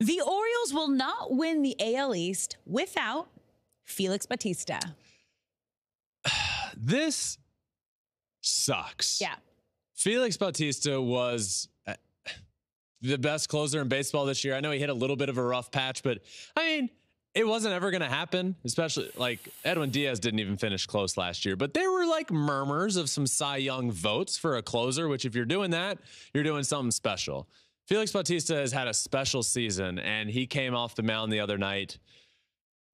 The Orioles will not win the AL East without Félix Bautista. This sucks. Yeah. Félix Bautista was the best closer in baseball this year. I know he hit a little bit of a rough patch, but I mean, it wasn't ever going to happen, especially like Edwin Diaz didn't even finish close last year, but there were like murmurs of some Cy Young votes for a closer, which if you're doing that, you're doing something special. Félix Bautista has had a special season, and he came off the mound the other night,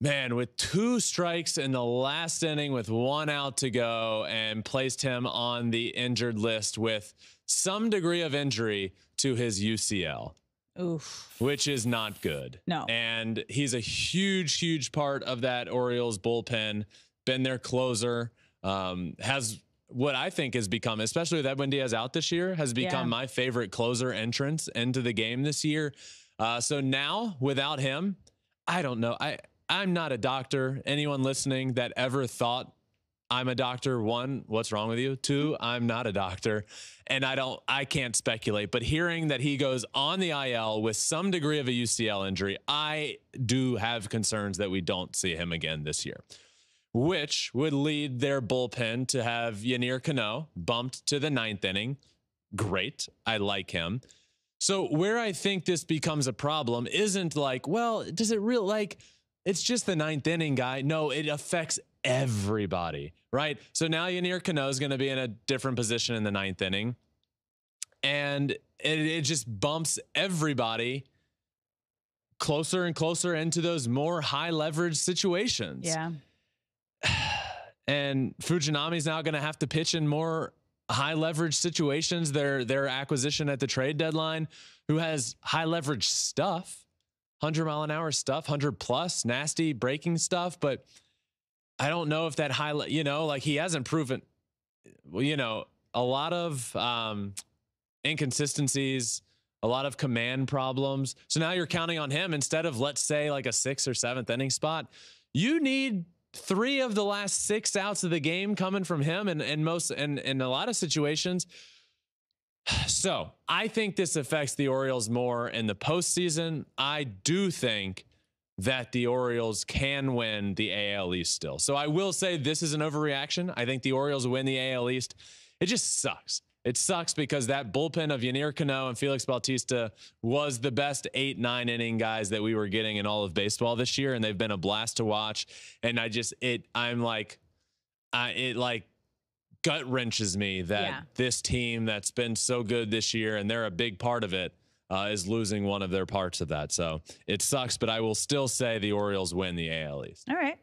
man, with 2 strikes in the last inning with 1 out to go, and placed him on the injured list with some degree of injury to his UCL. Oof. Which is not good. No. And he's a huge part of that Orioles bullpen, been their closer, has what I think has become, especially with Edwin Diaz out this year, has become my favorite closer entrance into the game this year. So now without him, I don't know. I'm not a doctor. Anyone listening that ever thought I'm a doctor, 1, what's wrong with you? 2, I'm not a doctor, and I can't speculate, but hearing that he goes on the IL with some degree of a UCL injury, I do have concerns that we don't see him again this year, which would lead their bullpen to have Yennier Cano bumped to the 9th inning. Great. I like him. So where I think this becomes a problem isn't like, well, does it really like, it's just the 9th inning guy. No, it affects everybody, right? So now Yennier Cano is going to be in a different position in the 9th inning, and it just bumps everybody closer and closer into those more high leverage situations. Yeah. And Fujinami's now going to have to pitch in more high leverage situations. Their acquisition at the trade deadline, who has high leverage stuff, 100-mile-an-hour stuff, 100+ nasty breaking stuff, but I don't know if that like he hasn't proven, a lot of inconsistencies, a lot of command problems. So now you're counting on him instead of, let's say, like a 6th or 7th inning spot. You need 3 of the last 6 outs of the game coming from him, and in a lot of situations. So I think this affects the Orioles more in the postseason. I do think that the Orioles can win the AL East still. So I will say this is an overreaction. I think the Orioles win the AL East. It just sucks. It sucks because that bullpen of Yennier Cano and Félix Bautista was the best 8-9 inning guys that we were getting in all of baseball this year, and they've been a blast to watch. And it gut wrenches me that this team that's been so good this year, and they're a big part of it, is losing one of their parts of that. So it sucks, but I will still say the Orioles win the AL East. All right.